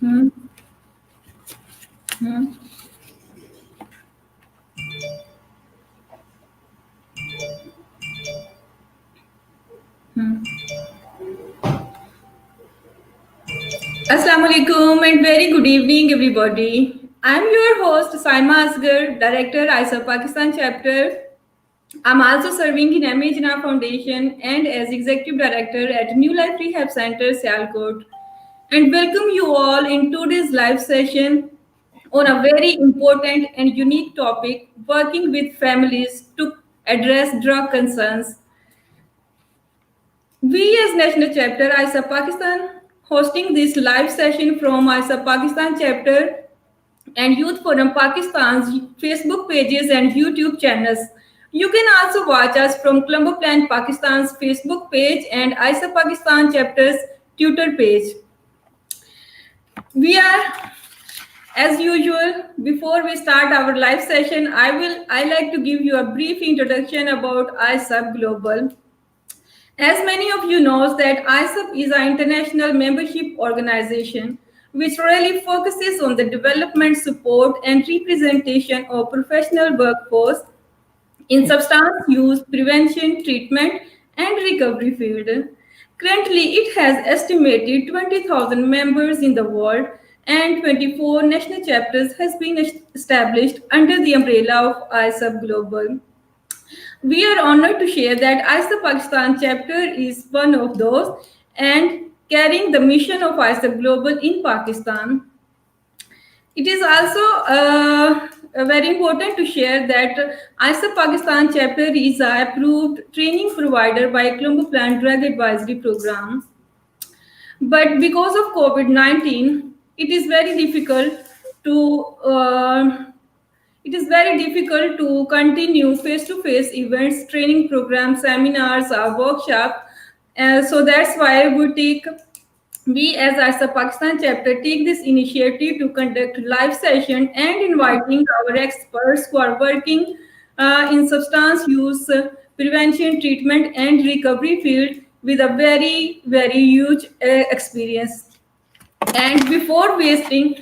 Hmm. Hmm. Hmm. Assalamu alaikum and very good evening, everybody. I'm your host, Saima Asgar, Director, ISA Pakistan Chapter. I'm also serving in MA Jinnah Foundation and as Executive Director at New Life Rehab Center, Sialkot. And welcome you all in today's live session on a very important and unique topic working with families to address drug concerns. We as National Chapter ISA Pakistan hosting this live session from ISA Pakistan chapter and Youth Forum Pakistan's Facebook pages and YouTube channels. You can also watch us from Colombo Plan Pakistan's Facebook page and ISA Pakistan chapter's Twitter page. We are, as usual, before we start our live session, I like to give you a brief introduction about ISAP Global. As many of you know, that ISAP is an international membership organization which really focuses on the development, support, and representation of professional workforce in substance use prevention, treatment, and recovery field. Currently, it has estimated 20,000 members in the world and 24 national chapters has been established under the umbrella of ISAP Global. We are honored to share that ISA Pakistan chapter is one of those and carrying the mission of ISA Global in Pakistan. It is also very important to share that ISA Pakistan chapter is a approved training provider by Colombo Plan Drug Advisory Program. But because of COVID-19, it is very difficult to it is very difficult to continue face-to-face events, training programs, seminars, or workshops. So that's why we as ISA Pakistan chapter take this initiative to conduct live session and inviting our experts who are working in substance use prevention, treatment, and recovery field with a very huge experience. And before waiting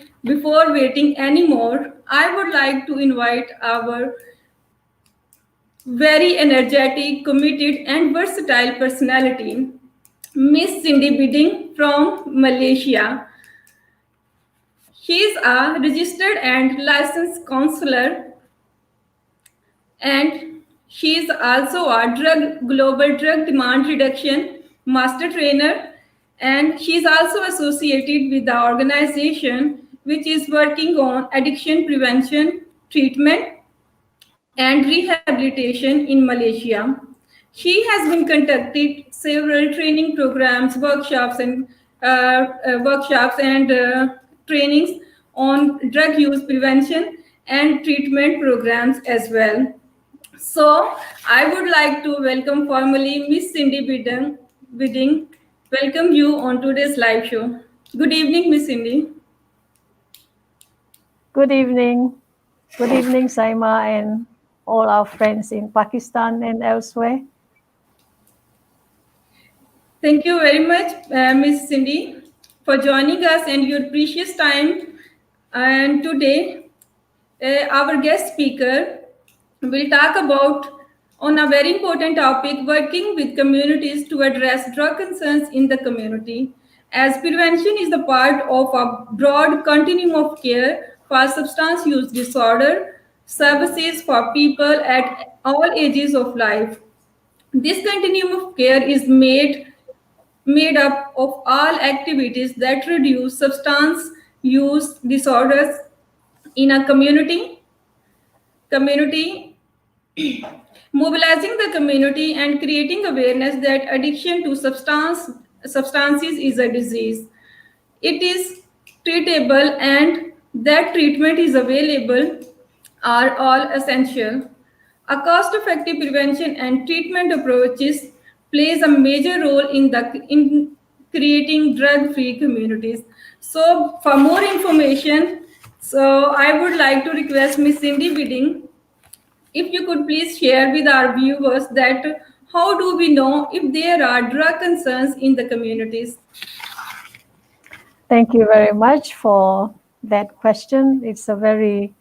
anymore, I would like to invite our very energetic, committed, and versatile personality, Miss Cindy Bidding from Malaysia. She is a registered and licensed counselor, and she is also a global drug demand reduction master trainer, and she is also associated with the organization which is working on addiction prevention, treatment, and rehabilitation in Malaysia. She has been conducted several training programs, workshops and trainings on drug use prevention and treatment programs as well. So I would like to welcome formally Miss Cindy Bidding. Welcome you on today's live show. Good evening, Miss Cindy. Good evening. Good evening, Saima, and all our friends in Pakistan and elsewhere. Thank you very much, Ms. Cindy, for joining us and your precious time. And today, our guest speaker will talk about on a very important topic, working with communities to address drug concerns in the community. As prevention is the part of a broad continuum of care for substance use disorder, services for people at all ages of life. This continuum of care is made up of all activities that reduce substance use disorders in a community mobilizing the community and creating awareness that addiction to substances is a disease. It is treatable and that treatment is available are all essential. A cost-effective prevention and treatment approaches plays a major role in creating drug-free communities. So, for more information, I would like to request Ms. Cindy Bidding if you could please share with our viewers that how do we know if there are drug concerns in the communities? Thank you very much for that question. It's a very,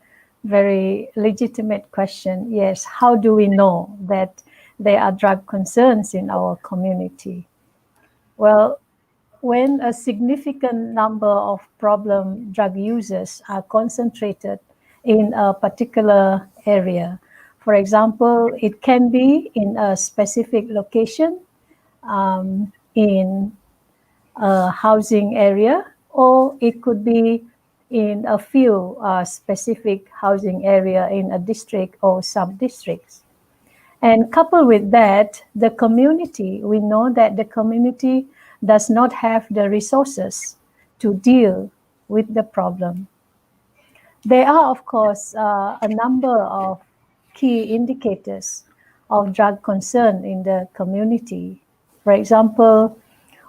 very legitimate question. Yes, how do we know that there are drug concerns in our community? Well, when a significant number of problem drug users are concentrated in a particular area, for example, it can be in a specific location, in a housing area, or it could be in a few specific housing area in a district or sub-districts. And coupled with that, the community, we know that the community does not have the resources to deal with the problem. There are, of course, a number of key indicators of drug concern in the community. For example,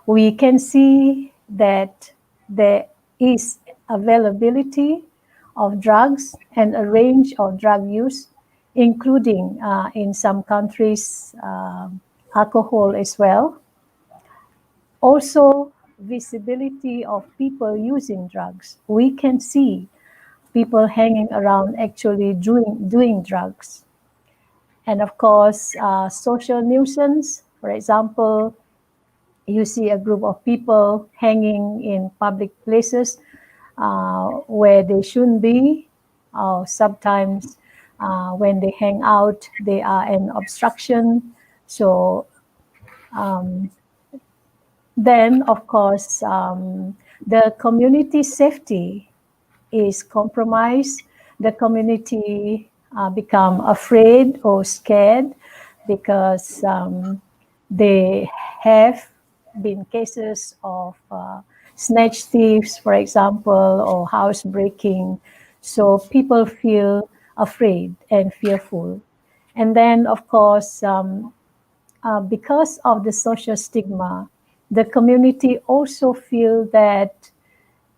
we can see that there is availability of drugs and a range of drug use, including in some countries alcohol as well. Also, visibility of people using drugs. We can see people hanging around actually doing drugs. And of course, social nuisance, for example, you see a group of people hanging in public places where they shouldn't be. Sometimes when they hang out, they are an obstruction. So then, of course, the community safety is compromised. The community become afraid or scared because they have been cases of snatch thieves, for example, or house breaking. So people feel afraid and fearful. And then, of course, because of the social stigma, the community also feel that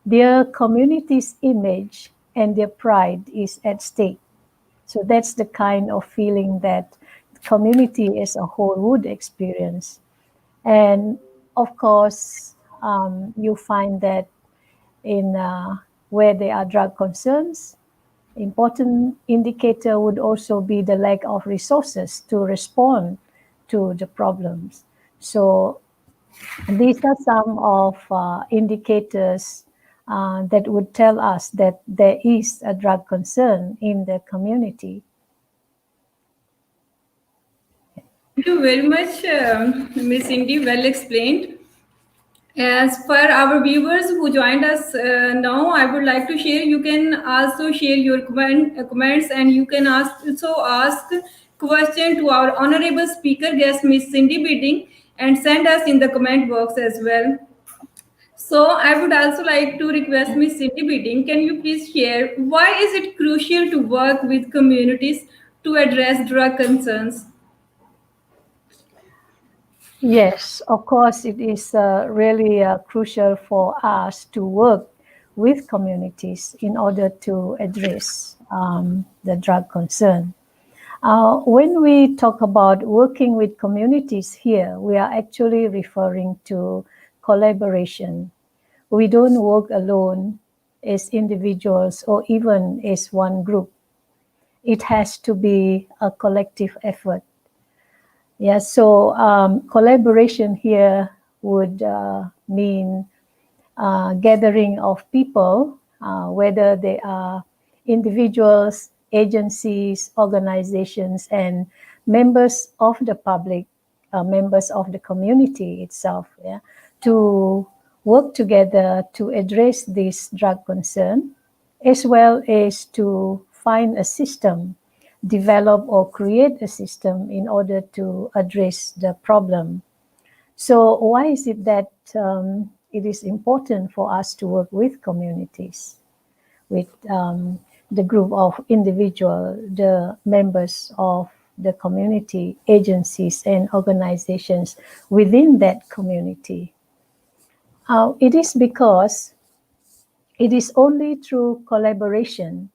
their community's image and their pride is at stake. So that's the kind of feeling that the community as a whole would experience. And of course, you find that in where there are drug concerns, important indicator would also be the lack of resources to respond to the problems. So these are some of indicators that would tell us that there is a drug concern in the community. Thank you very much, Ms. Cindy. Well explained. As for our viewers who joined us now, I would like to share. You can also share your comments, and you can also ask question to our honorable speaker guest, Miss Cindy Bidding, and send us in the comment box as well. So I would also like to request Miss Cindy Bidding. Can you please share why is it crucial to work with communities to address drug concerns? Yes, of course, it is really crucial for us to work with communities in order to address the drug concern. When we talk about working with communities here, we are actually referring to collaboration. We don't work alone as individuals or even as one group. It has to be a collective effort. Yeah, so collaboration here would mean gathering of people, whether they are individuals, agencies, organizations, and members of the public, members of the community itself, yeah, to work together to address this drug concern, as well as to find a system, develop or create a system in order to address the problem. So why is it that it is important for us to work with communities, with the group of individual, the members of the community, agencies and organizations within that community? It is because it is only through collaboration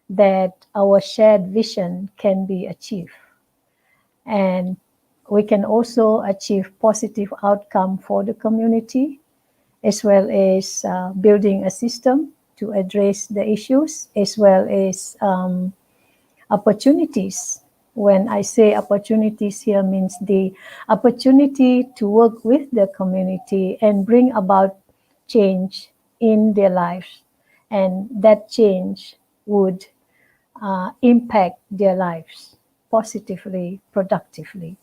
that our shared vision can be achieved. And we can also achieve positive outcome for the community as well as building a system to address the issues, as well as opportunities. When I say opportunities here, means the opportunity to work with the community and bring about change in their lives, and that change would impact their lives positively, productively.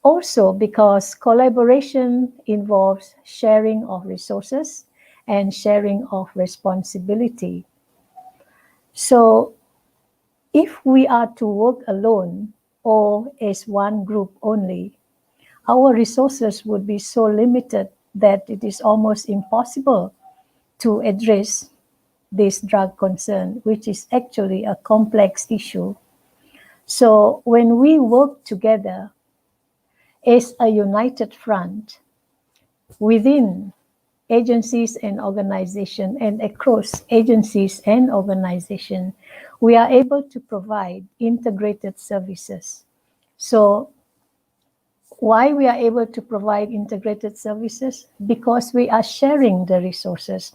Also, because collaboration involves sharing of resources and sharing of responsibility. So if we are to work alone or as one group only, our resources would be so limited that it is almost impossible to address this drug concern, which is actually a complex issue. So when we work together as a united front within agencies and organizations and across agencies and organizations, we are able to provide integrated services. So why we are able to provide integrated services? Because we are sharing the resources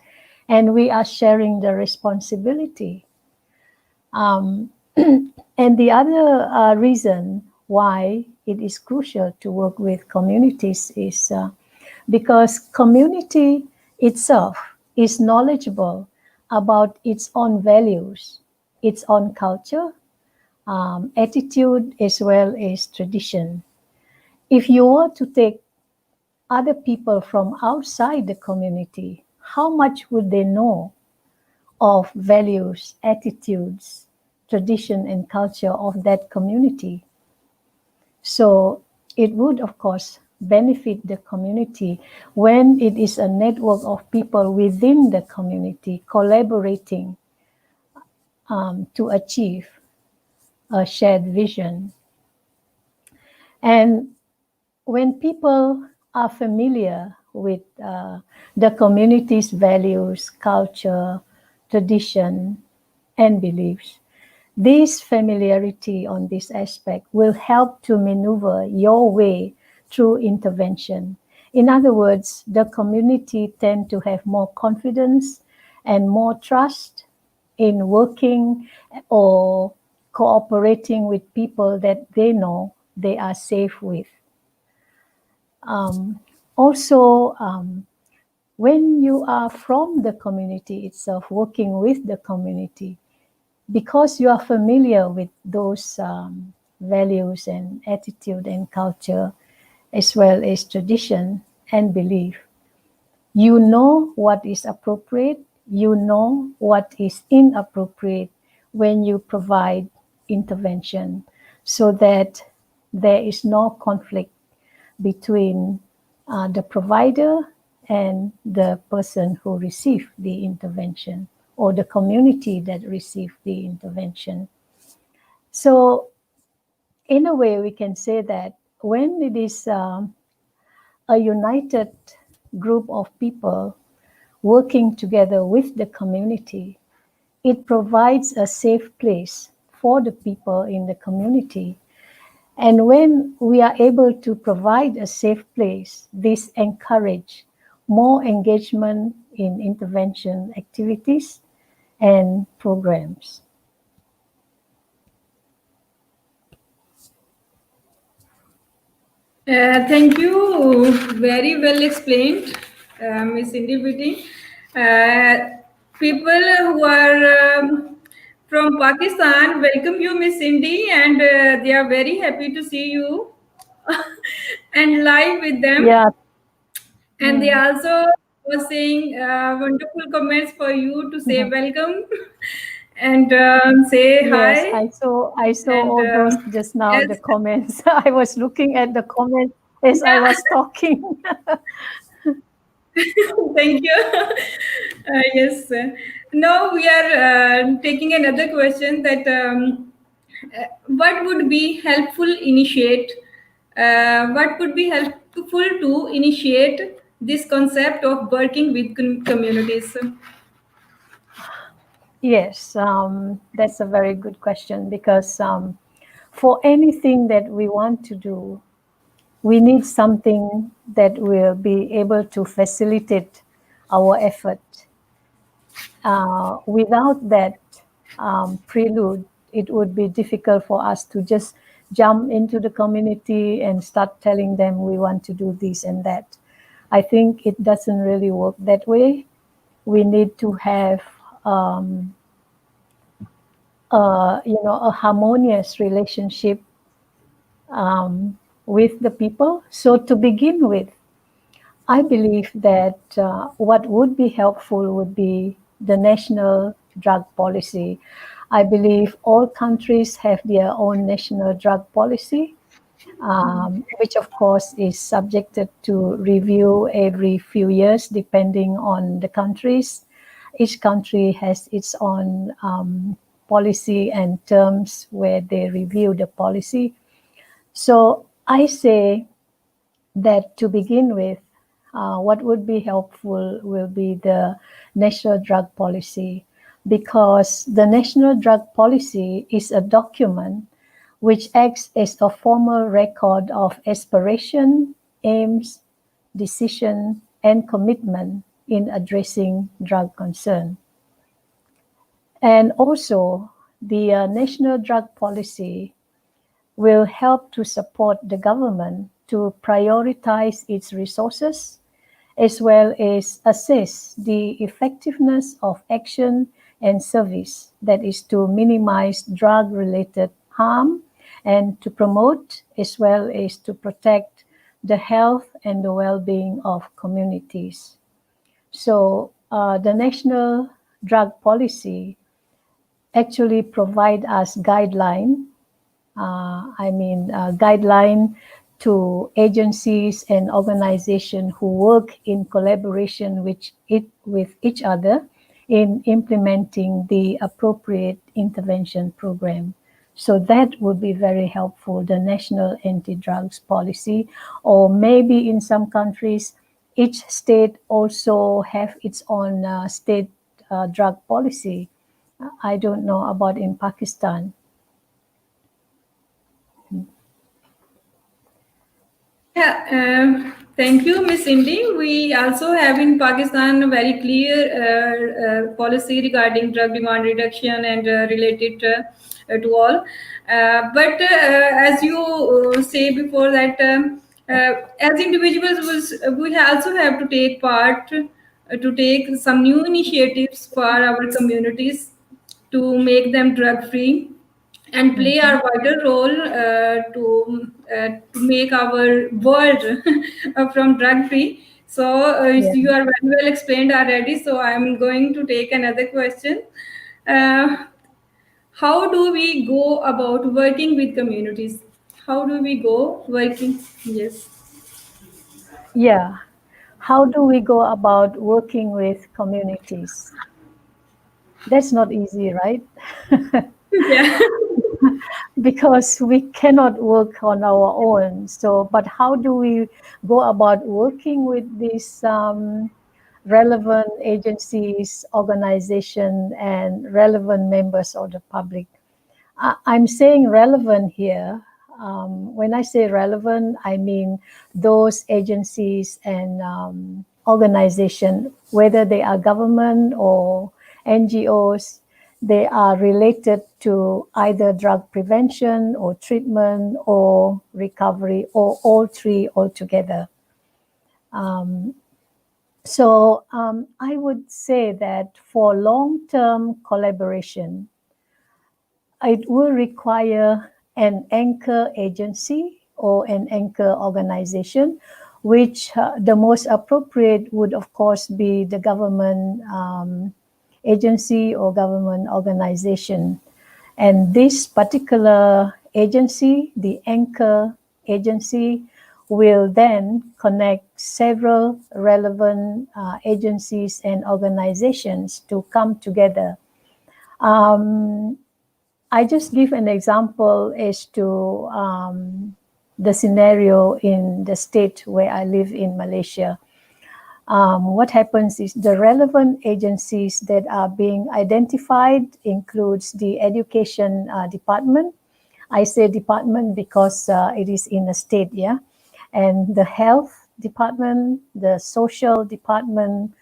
and we are sharing the responsibility. And the other reason why it is crucial to work with communities is because community itself is knowledgeable about its own values, its own culture, attitude, as well as tradition. If you were to take other people from outside the community, how much would they know of values, attitudes, tradition, and culture of that community? So it would, of course, benefit the community when it is a network of people within the community collaborating to achieve a shared vision. And when people are familiar with the community's values, culture, tradition, and beliefs, this familiarity on this aspect will help to maneuver your way through intervention. In other words, the community tend to have more confidence and more trust in working or cooperating with people that they know they are safe with. Also, when you are from the community itself, working with the community, because you are familiar with those values and attitude and culture, as well as tradition and belief, you know what is appropriate, you know what is inappropriate when you provide intervention, so that there is no conflict between the provider and the person who received the intervention, or the community that received the intervention. So in a way, we can say that when it is a united group of people working together with the community, it provides a safe place for the people in the community. And when we are able to provide a safe place, this encourages more engagement in intervention activities and programs. Thank you. Very well explained, Miss Cindy Bitty. People who are from Pakistan welcome you, Miss Cindy, and they are very happy to see you and live with them. Yeah. And they also were saying wonderful comments for you to say Mhm. welcome and say Yes, hi. I saw And all those just now, yes, the comments. I was looking at the comments as I was talking. thank you. Yes. Now we are taking another question that what would be helpful initiate? What would be helpful to initiate this concept of working with communities? Yes, that's a very good question, because for anything that we want to do, we need something that will be able to facilitate our effort. Without that prelude, it would be difficult for us to just jump into the community and start telling them we want to do this and that. I think it doesn't really work that way. We need to have a harmonious relationship with the people. So to begin with, I believe that what would be helpful would be the national drug policy. I believe all countries have their own national drug policy, which of course is subjected to review every few years depending on the countries. Each country has its own policy and terms where they review the policy. So I say that to begin with, what would be helpful will be the national drug policy, because the national drug policy is a document which acts as a formal record of aspiration, aims, decision, and commitment in addressing drug concern. And also, the national drug policy will help to support the government to prioritize its resources, as well as assess the effectiveness of action and service, that is to minimize drug-related harm and to promote as well as to protect the health and the well-being of communities. So the national drug policy actually provide us guideline to agencies and organizations who work in collaboration with each other in implementing the appropriate intervention program. So that would be very helpful, the national anti-drugs policy. Or maybe in some countries, each state also have its own state drug policy. I don't know about in Pakistan. Yeah, thank you, Miss Indy. We also have in Pakistan a very clear policy regarding drug demand reduction and related to all. But as you say before that, as individuals, we also have to take part, to take some new initiatives for our communities to make them drug free and play our vital role to make our world from drug free. So Yeah. you are very well explained already. So I'm going to take another question. Uh, how do we go about working with communities? How do we go working? Yes. Yeah. How do we go about working with communities? That's not easy, right? Yeah. Because we cannot work on our own. So, but how do we go about working with these relevant agencies, organizations, and relevant members of the public? I'm saying relevant here. When I say relevant, I mean those agencies and organizations, whether they are government or NGOs, they are related to either drug prevention or treatment or recovery or all three altogether. So I would say that for long-term collaboration, it will require an anchor agency or an anchor organization, which the most appropriate would, of course, be the government agency or government organization. And this particular agency, the anchor agency, will then connect several relevant agencies and organizations to come together. I just give an example as to the scenario in the state where I live in Malaysia. What happens is the relevant agencies that are being identified includes the education department. I say department because it is in a state, yeah. And the health department, the social department,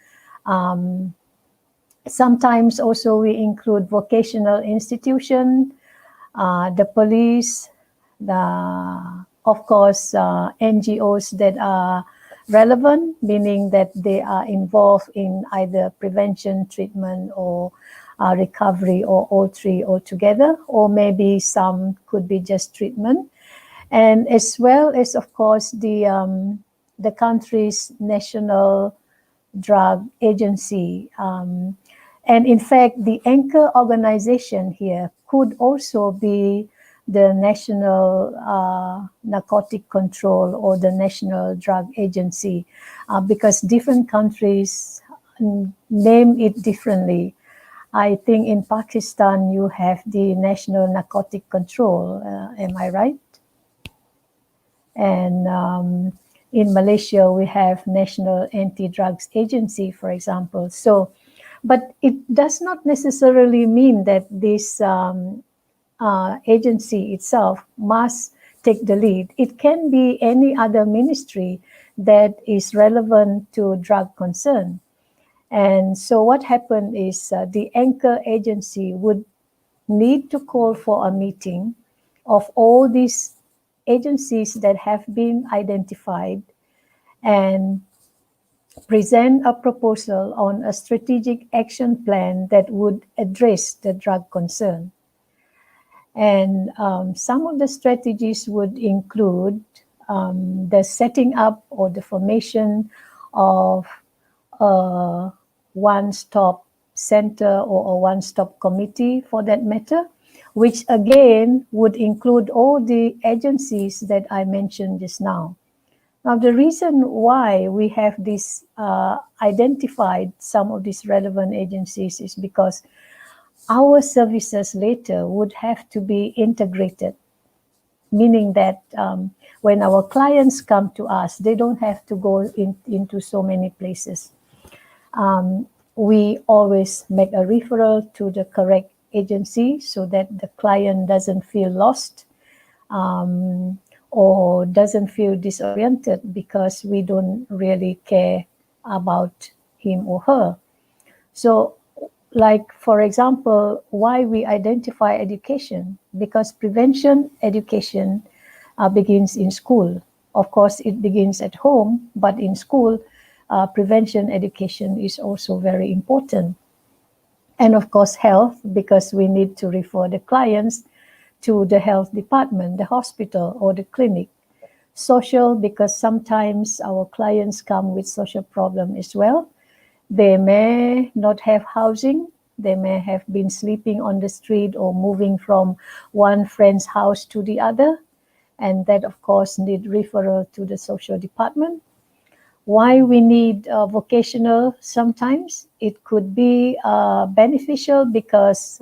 sometimes also we include vocational institution, the police, of course, NGOs that are relevant, meaning that they are involved in either prevention, treatment, or recovery, or all three altogether, or maybe some could be just treatment. And as well as, of course, the country's national drug agency. And in fact, the anchor organization here could also be the National Narcotic Control or the National Drug Agency, because different countries name it differently. I think in Pakistan you have the National Narcotic Control, am I right? And in Malaysia we have National Anti-Drugs Agency, for example. So, but it does not necessarily mean that this agency itself must take the lead. It can be any other ministry that is relevant to drug concern. And so what happened is the anchor agency would need to call for a meeting of all these agencies that have been identified and present a proposal on a strategic action plan that would address the drug concern. And some of the strategies would include the setting up or the formation of a one-stop center or a one-stop committee for that matter, which again would include all the agencies that I mentioned just now. Now, the reason why we have this identified some of these relevant agencies is because our services later would have to be integrated, meaning that when our clients come to us, they don't have to go into so many places. We always make a referral to the correct agency so that the client doesn't feel lost or doesn't feel disoriented because we don't really care about him or her. So, like, for example, why we identify education, because prevention education begins in school. Of course, it begins at home, but in school, prevention education is also very important. And of course, health, because we need to refer the clients to the health department, the hospital, or the clinic. Social, because sometimes our clients come with social problem as well. They may not have housing. They may have been sleeping on the street or moving from one friend's house to the other. And that, of course, need referral to the social department. Why we need vocational sometimes? It could be beneficial because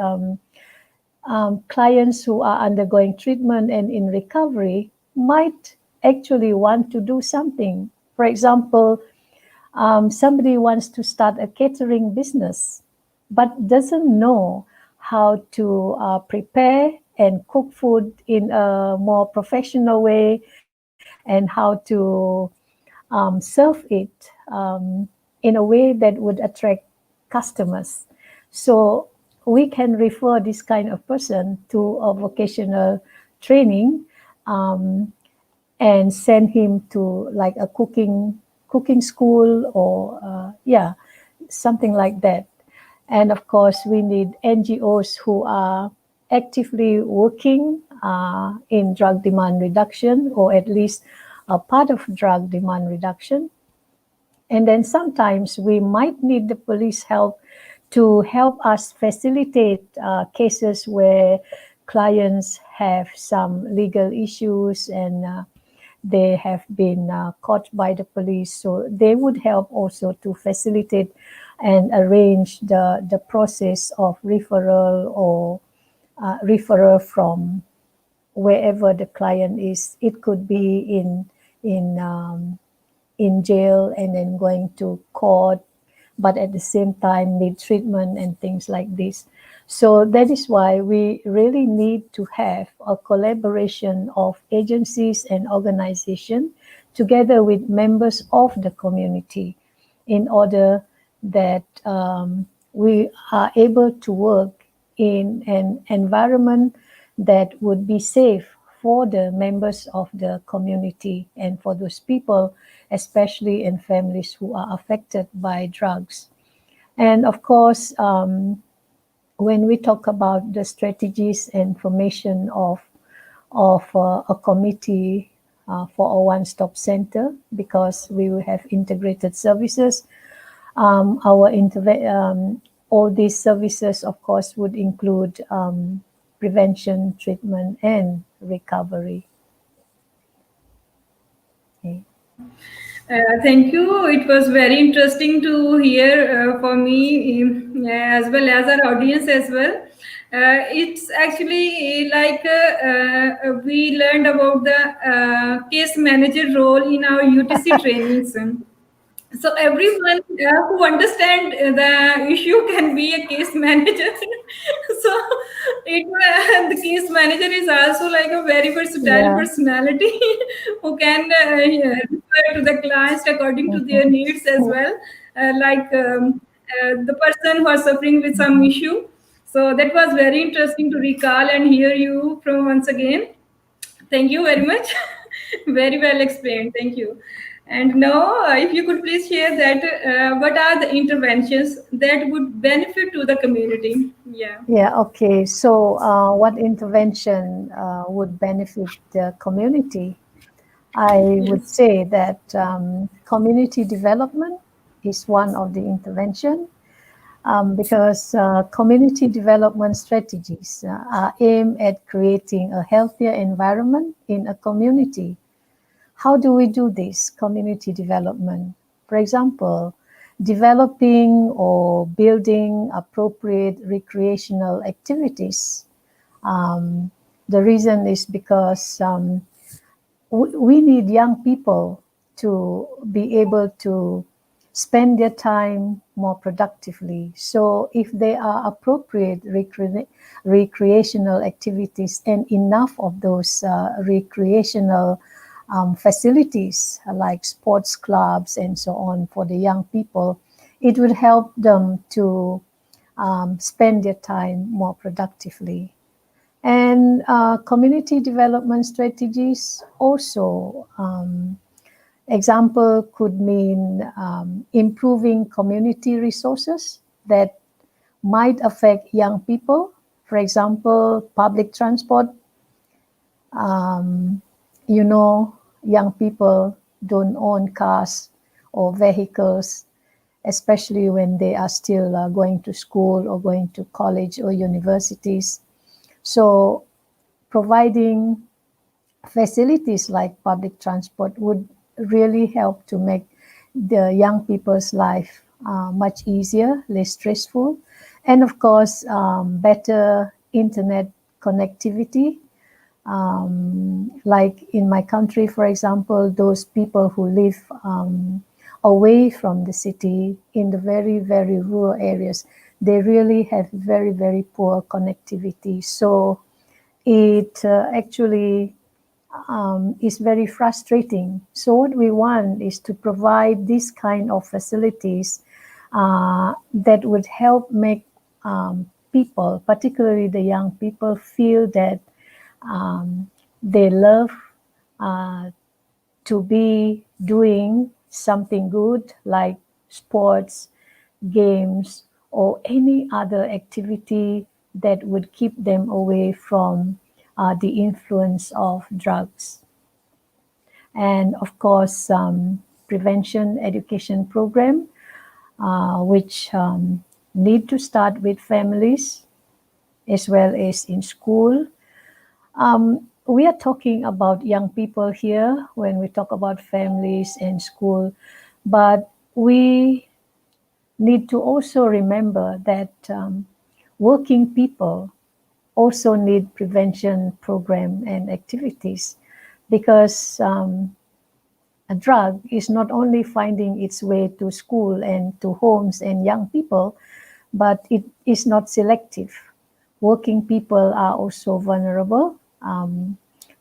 clients who are undergoing treatment and in recovery might actually want to do something. For example, somebody wants to start a catering business, but doesn't know how to prepare and cook food in a more professional way and how to serve it in a way that would attract customers. So we can refer this kind of person to a vocational training and send him to like a cooking school or something like that. And of course, we need NGOs who are actively working in drug demand reduction, or at least a part of drug demand reduction. And then sometimes we might need the police help to help us facilitate cases where clients have some legal issues and they have been caught by the police. So they would help also to facilitate and arrange the process of referral or referral from wherever the client is. It could be in jail and then going to court, but at the same time need treatment and things like this. So that is why we really need to have a collaboration of agencies and organizations together with members of the community in order that we are able to work in an environment that would be safe for the members of the community and for those people, especially in families who are affected by drugs. And of course, when we talk about the strategies and formation of a committee for a one-stop center, because we will have integrated services, all these services, of course, would include prevention, treatment, and recovery. Okay. Thank you. It was very interesting to hear for me as well as our audience as well. It's actually like we learned about the case manager role in our UTC trainings. So everyone who understand the issue can be a case manager. So the case manager is also like a very versatile Yeah. personality who can refer to the clients according to their needs as well, the person who are suffering with some issue. So that was very interesting to recall and hear you from once again. Thank you very much. Very well explained. Thank you. And now, if you could please share that, what are the interventions that would benefit to the community? Yeah. Yeah, okay. So, what intervention would benefit the community? I would Yes. say that community development is one of the intervention, because community development strategies are aimed at creating a healthier environment in a community. How do we do this community development? For example, developing or building appropriate recreational activities. The reason is because we need young people to be able to spend their time more productively. So if there are appropriate recreational activities and enough of those recreational facilities like sports clubs and so on for the young people, it would help them to spend their time more productively. And community development strategies also, example could mean improving community resources that might affect young people. For example, public transport. Young people don't own cars or vehicles, especially when they are still going to school or going to college or universities. So providing facilities like public transport would really help to make the young people's life much easier, less stressful, and of course, better internet connectivity. Like in my country, for example, those people who live away from the city in the very, very rural areas, they really have very, very poor connectivity. So it actually is very frustrating. So what we want is to provide this kind of facilities that would help make people, particularly the young people, feel that they love to be doing something good like sports, games, or any other activity that would keep them away from the influence of drugs. And of course, prevention education program, which need to start with families as well as in school. We are talking about young people here when we talk about families and school, but we need to also remember that working people also need prevention program and activities, because a drug is not only finding its way to school and to homes and young people, but it is not selective. Working people are also vulnerable,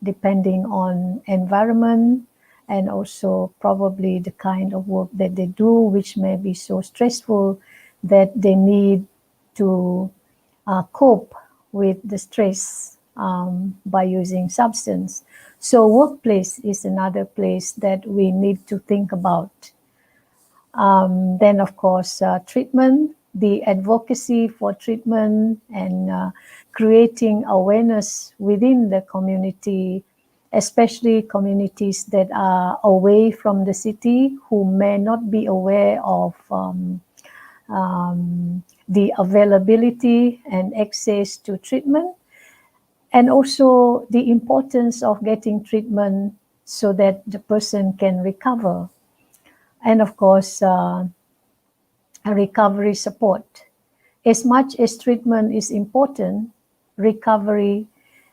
depending on environment and also probably the kind of work that they do, which may be so stressful that they need to cope with the stress by using substance. So workplace is another place that we need to think about. Then, of course, treatment, the advocacy for treatment and creating awareness within the community, especially communities that are away from the city who may not be aware of the availability and access to treatment, and also the importance of getting treatment so that the person can recover. And of course, a recovery support. As much as treatment is important, recovery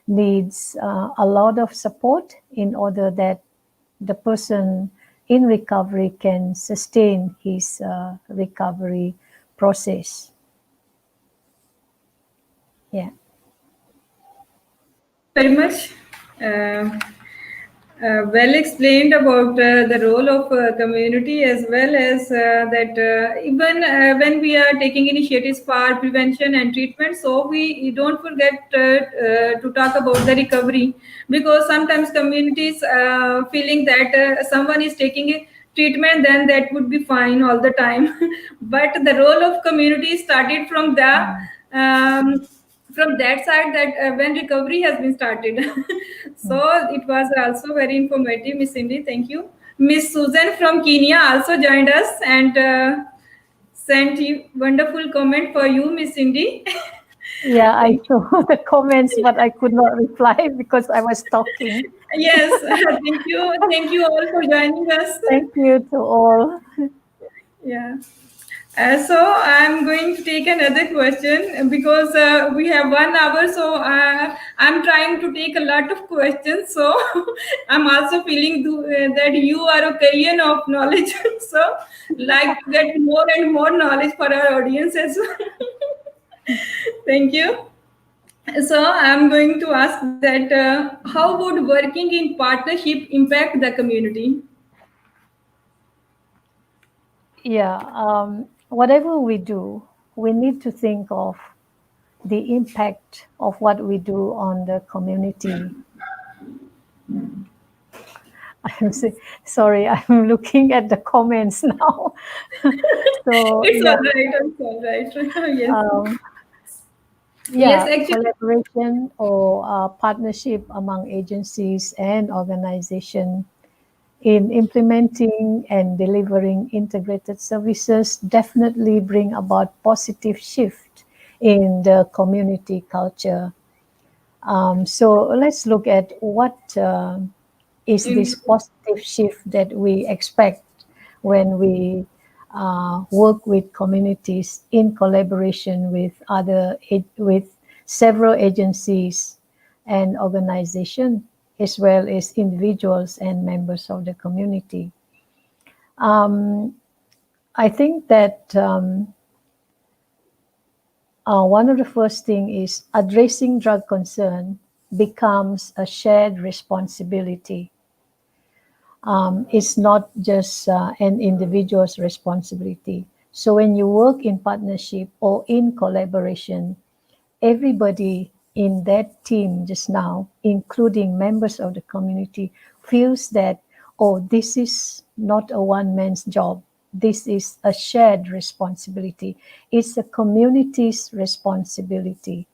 needs a lot of support in order that the person in recovery can sustain his recovery process. Yeah. Very much. Well explained about the role of community, as well as that even when we are taking initiatives for prevention and treatment, so we don't forget to talk about the recovery, because sometimes communities feeling that someone is taking a treatment, then that would be fine all the time. But the role of community started um, from that side, that when recovery has been started. So it was also very informative, Miss Cindy. Thank you. Miss Susan from Kenya also joined us and sent you wonderful comment for you, Miss Cindy. Yeah, I Thank you. saw the comments, but I could not reply because I was talking. Yes, thank you. Thank you all for joining us. Thank you to all. Yeah. So I'm going to take another question, because we have 1 hour. So I'm trying to take a lot of questions. So I'm also feeling that you are a carrier of knowledge. So like to get more and more knowledge for our audience as well. Thank you. So I'm going to ask that how would working in partnership impact the community? Yeah, whatever we do, we need to think of the impact of what we do on the community. Sorry, I'm looking at the comments now. So It's yeah, all right. It's all right. Yes. um, Yes, yeah, actually. collaboration or partnership among agencies and organization in implementing and delivering integrated services definitely bring about positive shift in the community culture. So let's look at what is this In, positive shift that we expect when we work with communities in collaboration with with several agencies and organizations, as well as individuals and members of the community. I think that one of the first thing is addressing drug concern becomes a shared responsibility. It's not just an individual's responsibility. So when you work in partnership or in collaboration, everybody in that team just now, including members of the community, feels that, oh, this is not a one man's job. This is a shared responsibility. It's a community's responsibility.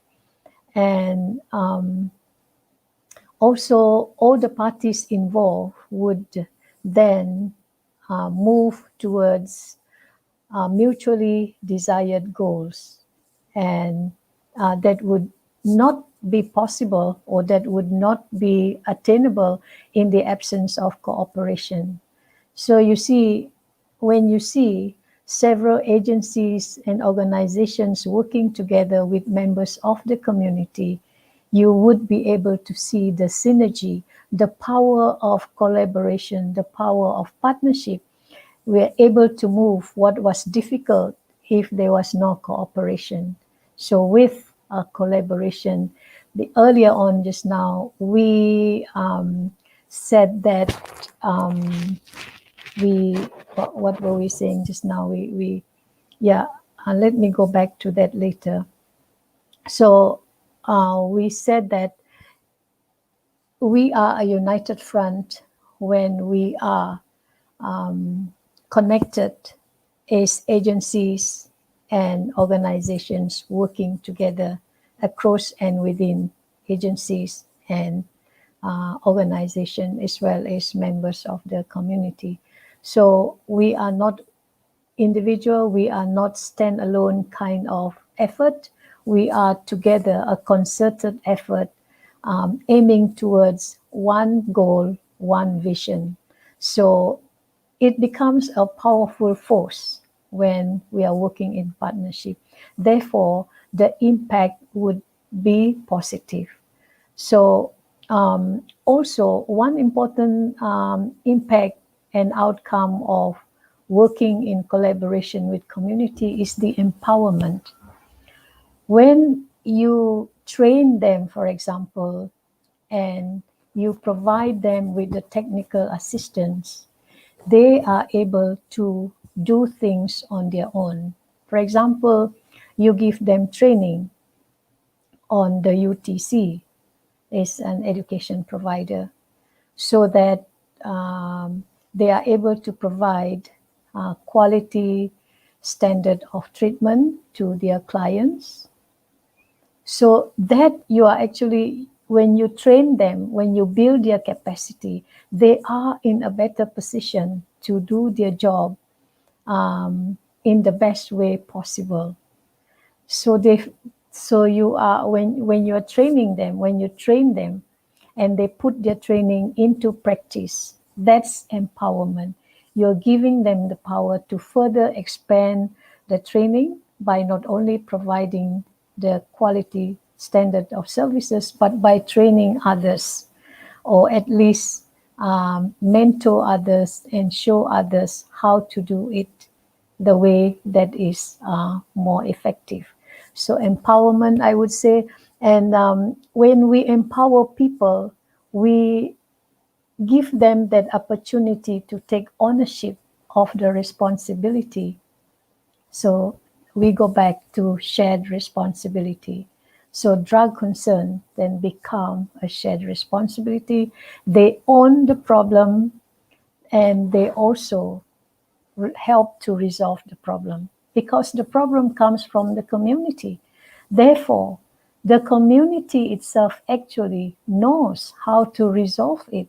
And also, all the parties involved would then move towards mutually desired goals, and that would not be possible or that would not be attainable in the absence of cooperation. So you see, when you see several agencies and organizations working together with members of the community, you would be able to see the synergy, the power of collaboration, the power of partnership. We are able to move what was difficult if there was no cooperation. So with collaboration, earlier on just now, we said that what were we saying just now? Let me go back to that later. So we said that we are a united front when we are connected as agencies and organizations working together across and within agencies and organization, as well as members of the community. So we are not individual, we are not standalone kind of effort. We are together, a concerted effort, aiming towards one goal, one vision. So it becomes a powerful force when we are working in partnership. Therefore, the impact would be positive. So also one important impact and outcome of working in collaboration with community is the empowerment. When you train them, for example, and you provide them with the technical assistance, they are able to do things on their own. For example, you give them training on the UTC as an education provider so that they are able to provide quality standard of treatment to their clients. So that you are actually, when you train them, when you build their capacity, they are in a better position to do their job in the best way possible. So you are, when you are training them, when you train them and they put their training into practice, that's empowerment. You're giving them the power to further expand the training by not only providing the quality standard of services, but by training others, or at least mentor others and show others how to do it the way that is more effective. So empowerment, I would say, and when we empower people, we give them that opportunity to take ownership of the responsibility. So we go back to shared responsibility. So drug concern then become a shared responsibility. They own the problem and they also help to resolve the problem, because the problem comes from the community. Therefore, the community itself actually knows how to resolve it.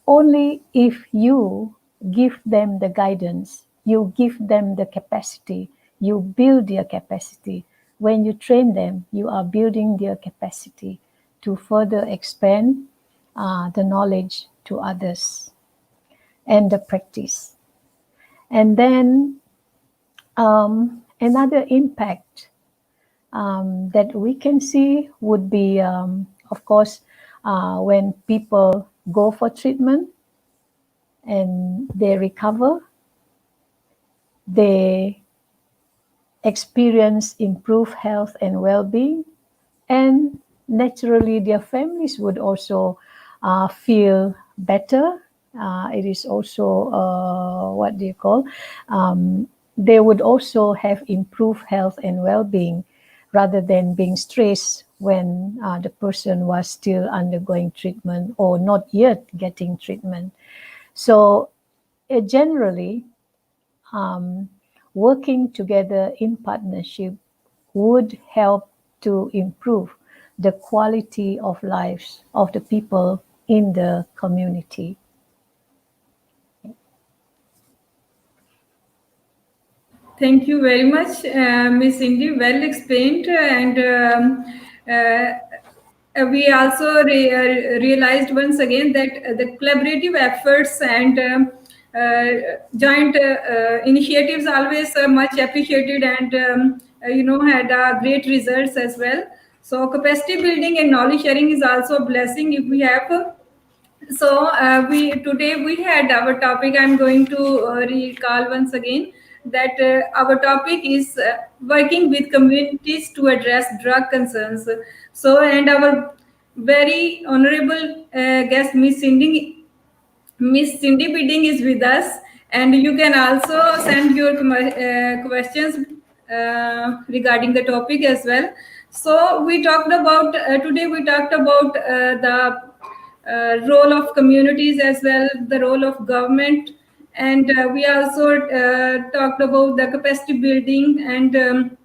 Only if you give them the guidance, you give them the capacity, you build their capacity. When you train them, you are building their capacity to further expand the knowledge to others and the practice. And then another impact that we can see would be, of course, when people go for treatment and they recover, they experience improved health and well-being, and naturally their families would also feel better. It is also they would also have improved health and well-being rather than being stressed when the person was still undergoing treatment or not yet getting treatment. So generally, working together in partnership would help to improve the quality of lives of the people in the community. Thank you very much, Ms. Cindy. Well explained. And we also realized once again that the collaborative efforts and joint initiatives always much appreciated and had great results as well. So capacity building and knowledge sharing is also a blessing if we have. We today we had our topic. I'm going to recall once again that our topic is working with communities to address drug concerns. So, and our very honorable guest, Miss Cindy Bidding is with us, and you can also send your questions regarding the topic as well. So we talked about today. We talked about the role of communities as well, the role of government, and we also talked about the capacity building and.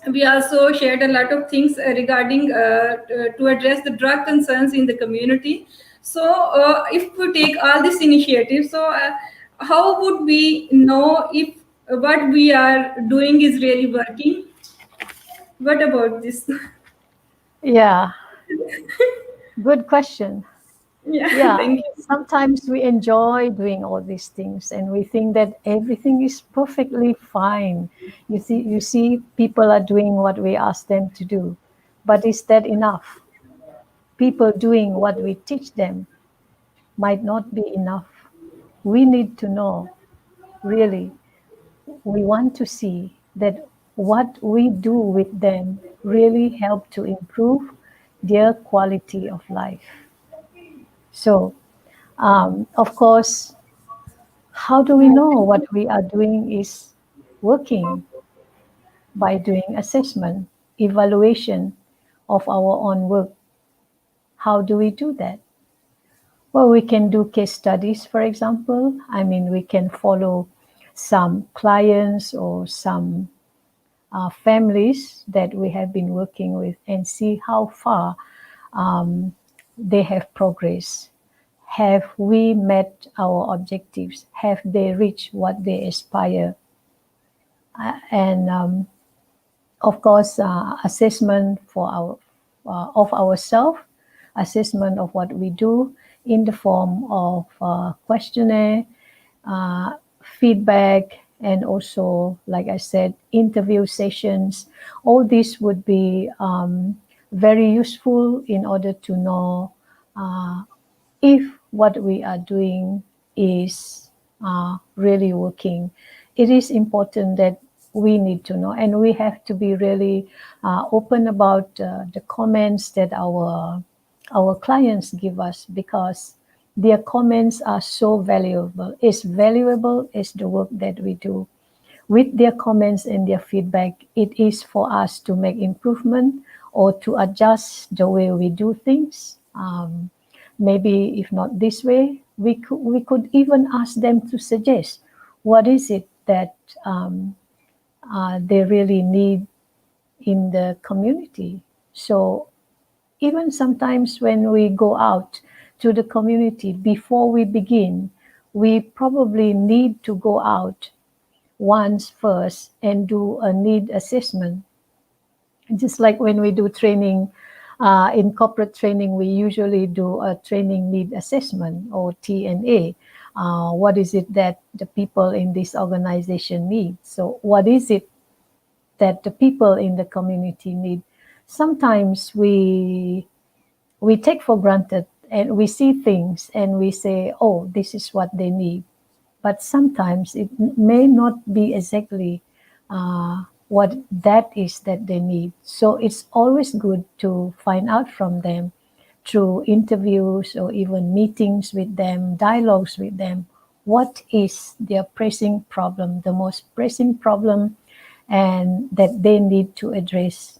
We also shared a lot of things regarding to address the drug concerns in the community. So if we take all these initiatives, so how would we know if what we are doing is really working? What about this? Yeah, good question. Yeah, Yeah, thank you. sometimes we enjoy doing all these things and we think that everything is perfectly fine. You see people are doing what we ask them to do. But is that enough? People doing what we teach them might not be enough. We need to know, really, we want to see that what we do with them really help to improve their quality of life. So, of course, how do we know what we are doing is working? By doing assessment, evaluation of our own work. How do we do that? Well, we can do case studies, for example. I mean, we can follow some clients or some families that we have been working with and see how far they have progressed. Have we met our objectives? Have they reached what they aspire? And of course, assessment for our of ourselves, assessment of what we do in the form of questionnaire, feedback, and also, like I said, interview sessions. All this would be very useful in order to know if what we are doing is really working. It is important that we need to know, and we have to be really open about the comments that our clients give us, because their comments are so valuable. It's valuable as the work that we do. With their comments and their feedback, it is for us to make improvement or to adjust the way we do things. Maybe if not this way, we could even ask them to suggest what is it that they really need in the community. So even sometimes when we go out to the community, before we begin, we probably need to go out once first and do a need assessment. Just like when we do training, in corporate training, we usually do a training need assessment, or TNA. What is it that the people in this organization need? So what is it that the people in the community need? Sometimes we take for granted and we see things and we say, oh, this is what they need. But sometimes it may not be exactly what that is that they need. So it's always good to find out from them through interviews or even meetings with them, dialogues with them. What is their pressing problem, the most pressing problem, and that they need to address?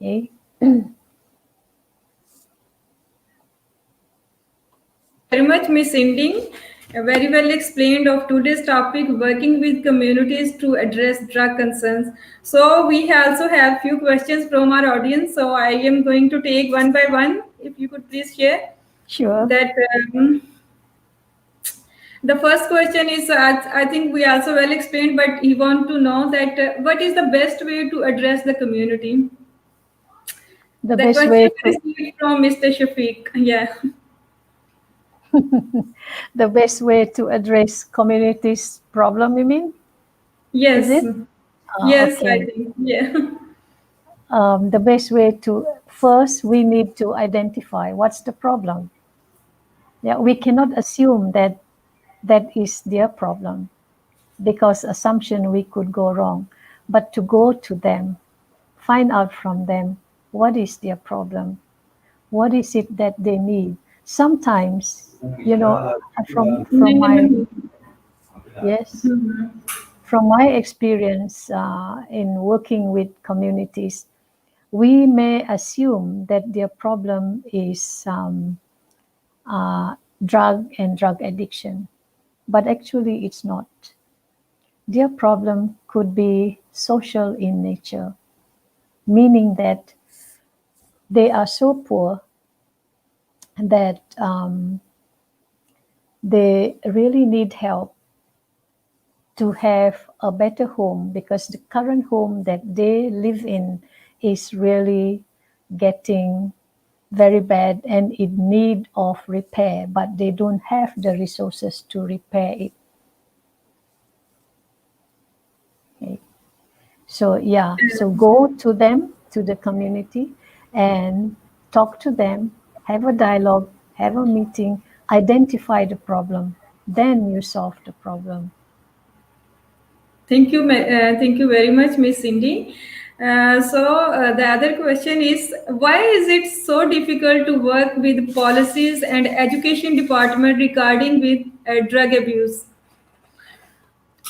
Okay. Very much, Miss Inding. Very well explained of today's topic, working with communities to address drug concerns. So we also have few questions from our audience. So I am going to take one by one. If you could please share Sure. that. The first question is, I think we also well explained, but he want to know that what is the best way to address the community? The The best way question to received from Mr. Shafiq. Yeah. the best way to address communities problem, you mean? Is Yes. it? Yes, I Okay. think. Yeah. the best way to, first, we need to identify what's the problem. Yeah, we cannot assume that that is their problem, because assumption we could go wrong. But to go to them, find out from them what is their problem, what is it that they need. Sometimes, from my, yes, from my experience in working with communities, we may assume that their problem is drug and drug addiction, but actually it's not. Their problem could be social in nature, meaning that they are so poor that they really need help to have a better home, because the current home that they live in is really getting very bad and in need of repair, but they don't have the resources to repair it. Okay. So yeah, so go to them, to the community, and talk to them, have a dialogue, have a meeting, identify the problem, then you solve the problem. Thank you very much, Miss Cindy. The other question is, why is it so difficult to work with policies and education department regarding with drug abuse?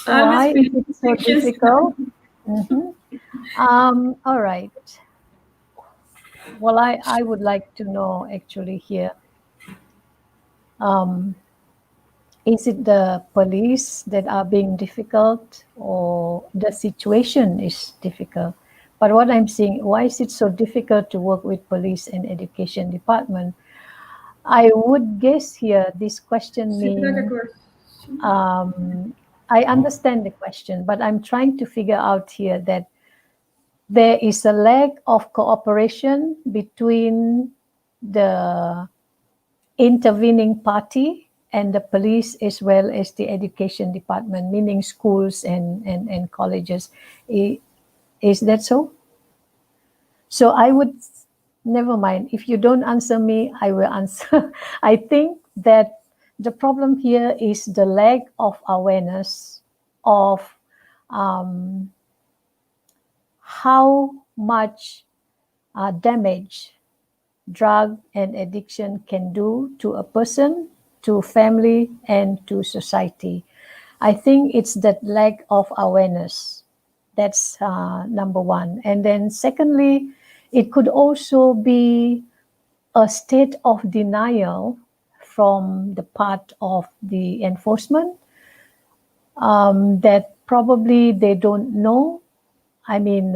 Always Why is it so questions. difficult? Mhm. All right. Well, I would like to know actually here. Um, is it the police that are being difficult, or the situation is difficult? But what I'm saying, why is it so difficult to work with police and education department? I would guess here this question Shikha ka means, question. I understand the question, but I'm trying to figure out here that there is a lack of cooperation between the intervening party and the police, as well as the education department, meaning schools and colleges. Is that so? So I would, never mind. If you don't answer me, I will answer. I think that the problem here is the lack of awareness of how much damage drug and addiction can do to a person, to family, and to society. I think it's that lack of awareness. That's number one. And then, secondly, it could also be a state of denial from the part of the enforcement, that probably they don't know. I mean,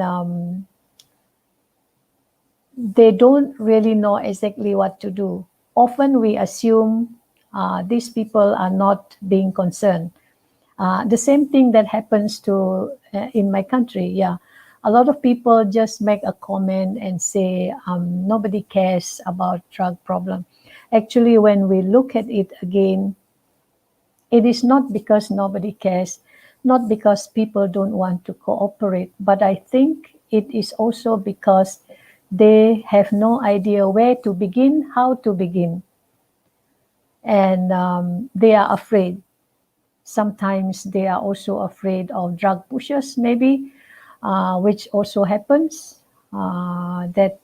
they don't really know exactly what to do. Often we assume these people are not being concerned. The same thing that happens to in my country. Yeah, a lot of people just make a comment and say nobody cares about drug problem. Actually, when we look at it again, it is not because nobody cares, not because people don't want to cooperate, but I think it is also because they have no idea where to begin, how to begin, and they are afraid. Sometimes they are also afraid of drug pushers, maybe, which also happens. That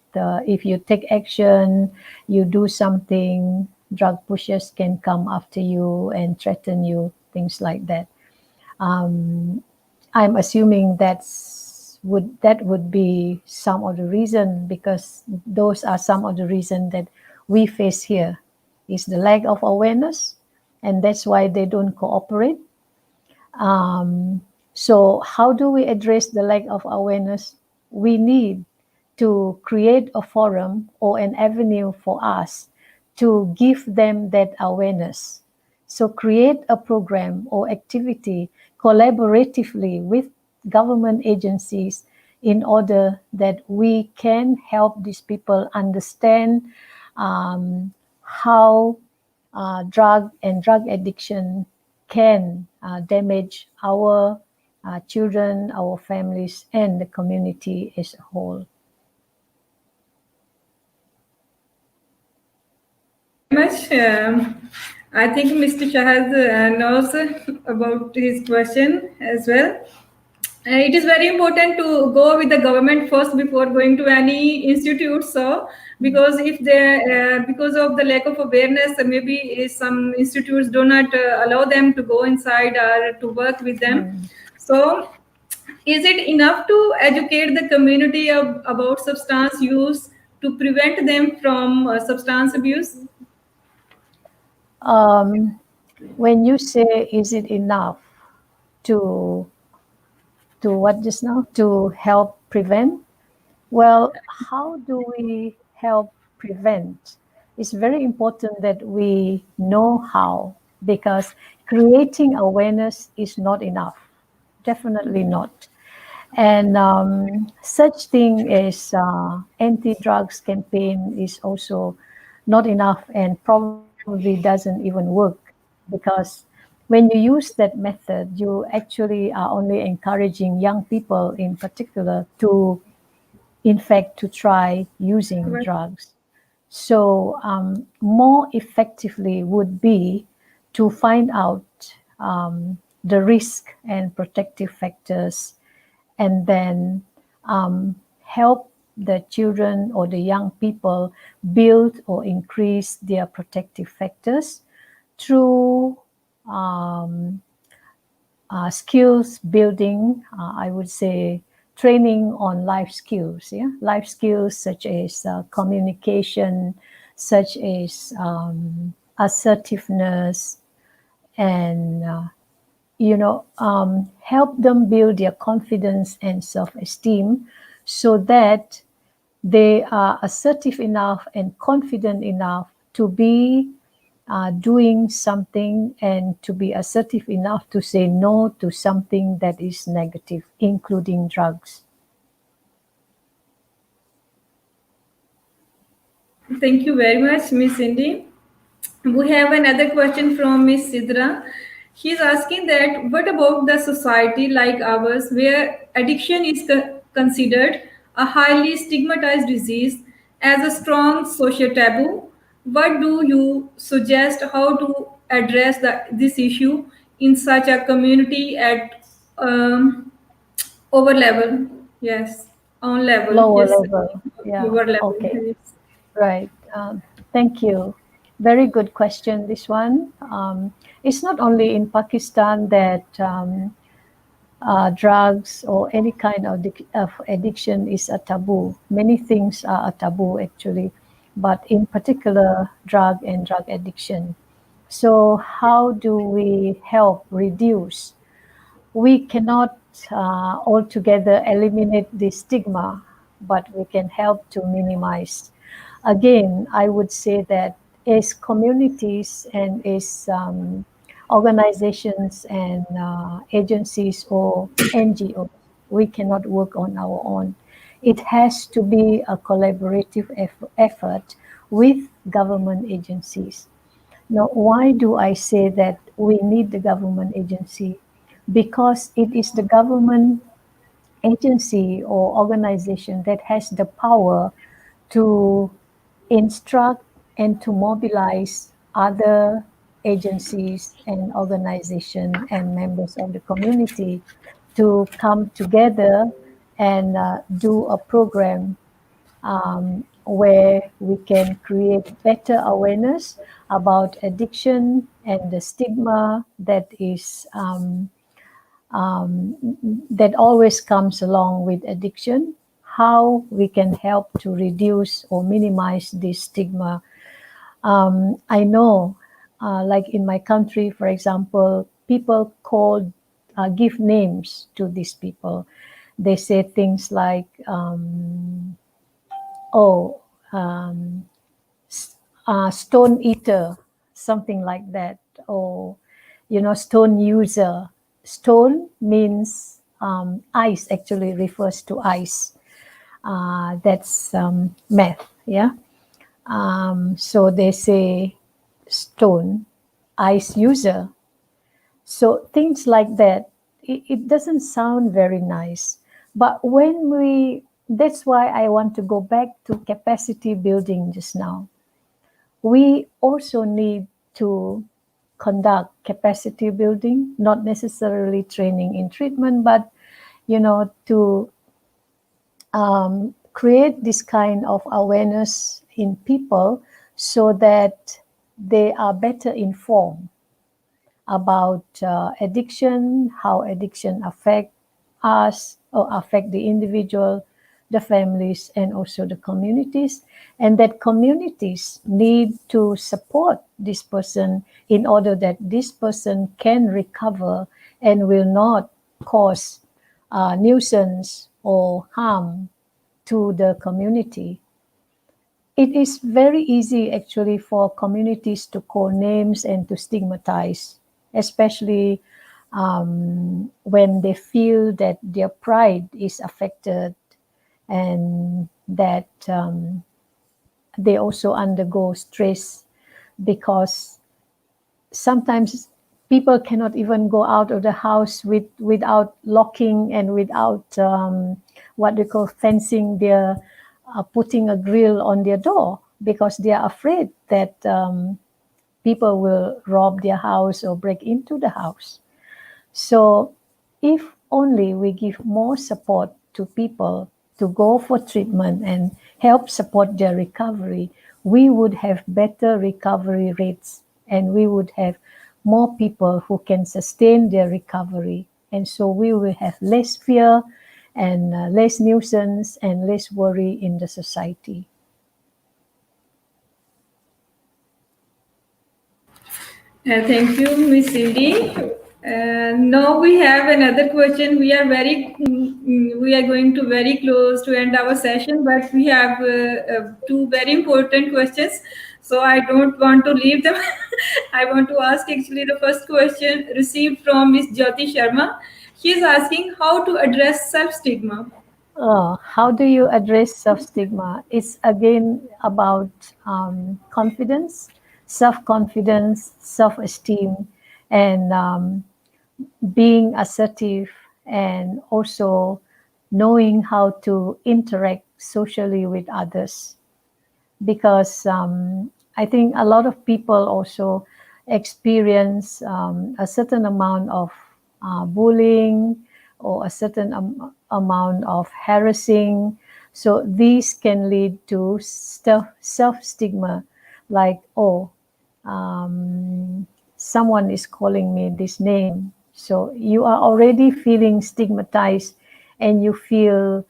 if you take action, you do something, drug pushers can come after you and threaten you, things like that. I'm assuming that would be some of the reason, because those are some of the reason that we face here, is the lack of awareness, and that's why they don't cooperate. So how do we address the lack of awareness? We need to create a forum or an avenue for us to give them that awareness. So create a program or activity collaboratively with government agencies, in order that we can help these people understand how drug and drug addiction can damage our children, our families, and the community as a whole. much. I think Mr. Shahad knows about his question as well. It is very important to go with the government first before going to any institute. So, because if they, because of the lack of awareness, maybe some institutes do not allow them to go inside or to work with them. Mm. So, is it enough to educate the community about substance use to prevent them from substance abuse? Um, when you say, is it enough to what just now to help prevent? Well, how do we help prevent? It's very important that we know how, because creating awareness is not enough. Definitely not. And such thing as anti-drugs campaign is also not enough and probably doesn't even work, because when you use that method, you actually are only encouraging young people in particular to, in fact, to try using Right. drugs. So more effectively would be to find out the risk and protective factors, and then help the children or the young people build or increase their protective factors through um, skills building. I would say training on life skills. Yeah, life skills such as communication, such as assertiveness, and help them build their confidence and self-esteem, so that they are assertive enough and confident enough to be doing something, and to be assertive enough to say no to something that is negative, including drugs. Thank you very much, Miss Cindy. We have another question from Miss Sidra. She's asking that what about the society like ours where addiction is considered a highly stigmatized disease as a strong social taboo? What do you suggest how to address this issue in such a community at over level? Yes, on level. Lower Yes, level, yeah. over level. Okay, Yes. right. Thank you. Very good question, this one. It's not only in Pakistan that drugs or any kind of addiction is a taboo. Many things are a taboo actually, but in particular, drug and drug addiction. So, how do we help reduce? We cannot altogether eliminate the stigma, but we can help to minimize. Again, I would say that as communities and as organizations and agencies or NGOs, we cannot work on our own. It has to be a collaborative effort with government agencies. Now, why do I say that we need the government agency? Because it is the government agency or organization that has the power to instruct and to mobilize other agencies and organizations and members of the community to come together and do a program where we can create better awareness about addiction and the stigma that is that always comes along with addiction, how we can help to reduce or minimize this stigma. I know, like in my country, for example, people give names to these people. They say things like, oh, um, stone eater, something like that, or stone user. Stone means ice, actually refers to ice. That's meth, yeah. So they say stone, ice user. So things like that, it doesn't sound very nice. But that's why I want to go back to capacity building just now. we also need to conduct capacity building, not necessarily training in treatment, but to create this kind of awareness in people so that they are better informed about addiction, how addiction affect us or affect the individual, the families, and also the communities, and that communities need to support this person in order that this person can recover and will not cause nuisance or harm to the community. It is very easy actually for communities to call names and to stigmatize, especially when they feel that their pride is affected and that they also undergo stress, because sometimes people cannot even go out of the house without locking and without what they call fencing their putting a grill on their door, because they are afraid that people will rob their house or break into the house. So if only we give more support to people to go for treatment and help support their recovery, we would have better recovery rates and we would have more people who can sustain their recovery. And so we will have less fear and less nuisance and less worry in the society. Thank you, Miss Cindy. Now we have another question. We are going to very close to end our session, but we have two very important questions. So I don't want to leave them. I want to ask actually the first question received from Miss Jyoti Sharma. She is asking how to address self-stigma. How do you address self-stigma? It's again about confidence, self-confidence, self-esteem, and being assertive, and also knowing how to interact socially with others. Because I think a lot of people also experience a certain amount of bullying or a certain amount of harassing. So these can lead to self-stigma, like, oh, someone is calling me this name. So you are already feeling stigmatized and you feel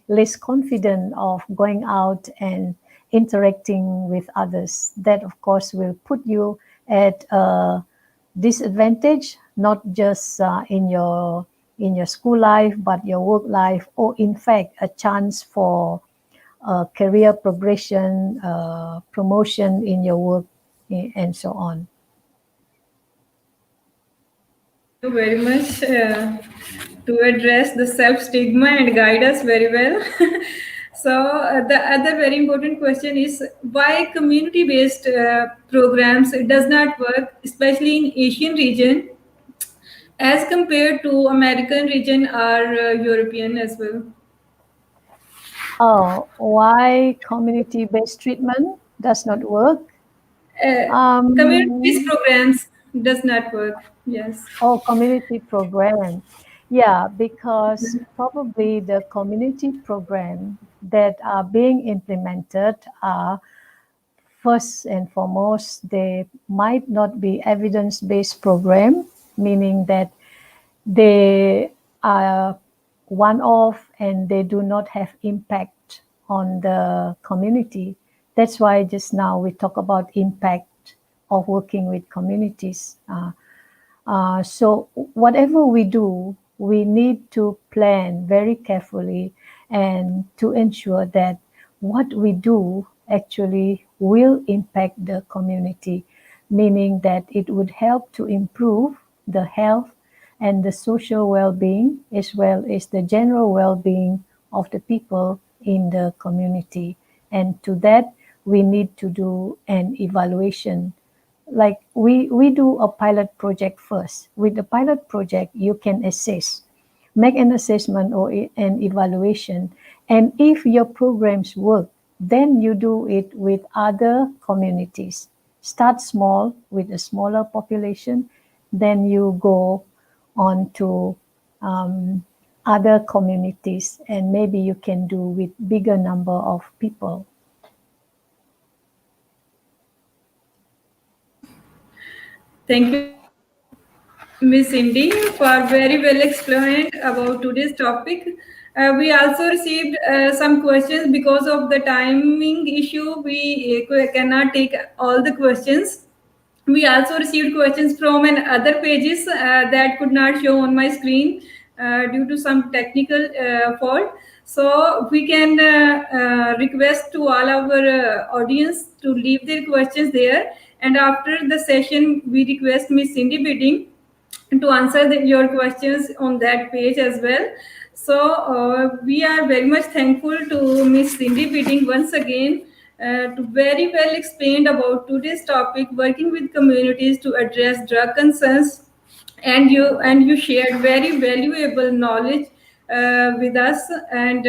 less confident of going out and interacting with others. That, of course, will put you at a disadvantage, not just in your school life, but your work life, or in fact, a chance for career progression, promotion in your work, and so on. Thank you very much to address the self stigma and guide us very well. So the other very important question is why community based programs does not work, especially in Asian region, as compared to American region or European as well. Oh, why community-based treatment does not work? Community-based programs does not work. Yes. Oh, community program. Yeah, because probably the community program that are being implemented are, first and foremost, they might not be evidence-based program, meaning that they are one-off and they do not have impact on the community. That's why just now we talk about impact of working with communities. So whatever we do, we need to plan very carefully and to ensure that what we do actually will impact the community, meaning that it would help to improve the health and the social well-being, as well as the general well-being of the people in the community. And to that, we need to do an evaluation. Like we do a pilot project first. With the pilot project, you can assess, make an assessment or an evaluation. And if your programs work, then you do it with other communities. Start small with a smaller population, then you go on to other communities, and maybe you can do with bigger number of people. Thank you, Miss Cindy, for very well explained about today's topic. We also received some questions. Because of the timing issue. We cannot take all the questions. We also received questions from other pages that could not show on my screen due to some technical fault. So we can request to all our audience to leave their questions there. And after the session, we request Miss Cindy Bidding to answer your questions on that page as well. So we are very much thankful to Miss Cindy Bidding once again to very well explained about today's topic, working with communities to address drug concerns, and you shared very valuable knowledge with us. And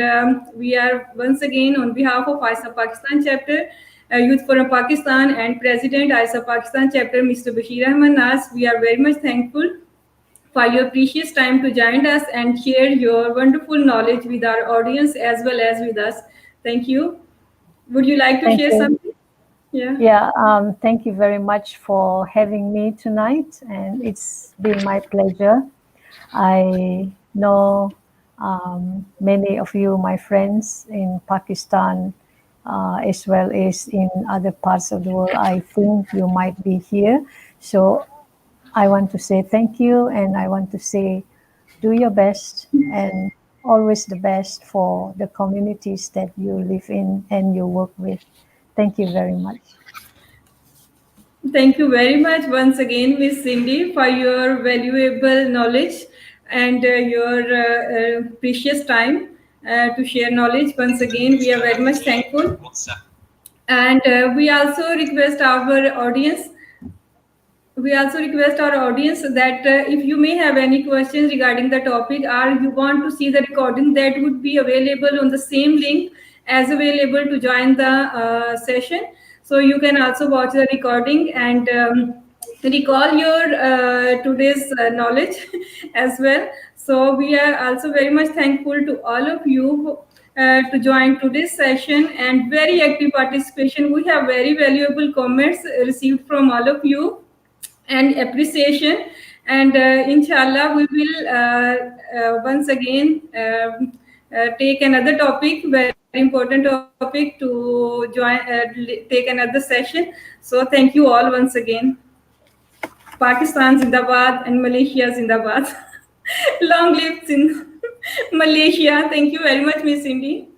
we are once again on behalf of ISA Pakistan chapter, Youth Forum Pakistan, and President ISA Pakistan chapter, Mr. Bashir Ahmad Nas, we are very much thankful for your precious time to join us and share your wonderful knowledge with our audience as well as with us. Thank you. Would you like to Thank share you. something? Yeah, thank you very much for having me tonight, and it's been my pleasure. I know many of you, my friends in Pakistan, as well as in other parts of the world. I think you might be here. So I want to say thank you, and I want to say do your best and always the best for the communities that you live in and you work with. Thank you very much. Thank you very much once again, Miss Cindy, for your valuable knowledge and your precious time to share knowledge. Once again, we are very much thankful. And we also request our audience that if you may have any questions regarding the topic, or you want to see the recording, that would be available on the same link as available to join the session. So you can also watch the recording and recall your today's knowledge as well. So we are also very much thankful to all of you to join today's session and very active participation. We have very valuable comments received from all of you and appreciation. And inshallah, we will once again take another topic, very important topic, to join, take another session. So thank you all once again. Pakistan Zindabad and Malaysia Zindabad. Long live Malaysia. Thank you very much, Miss Cindy.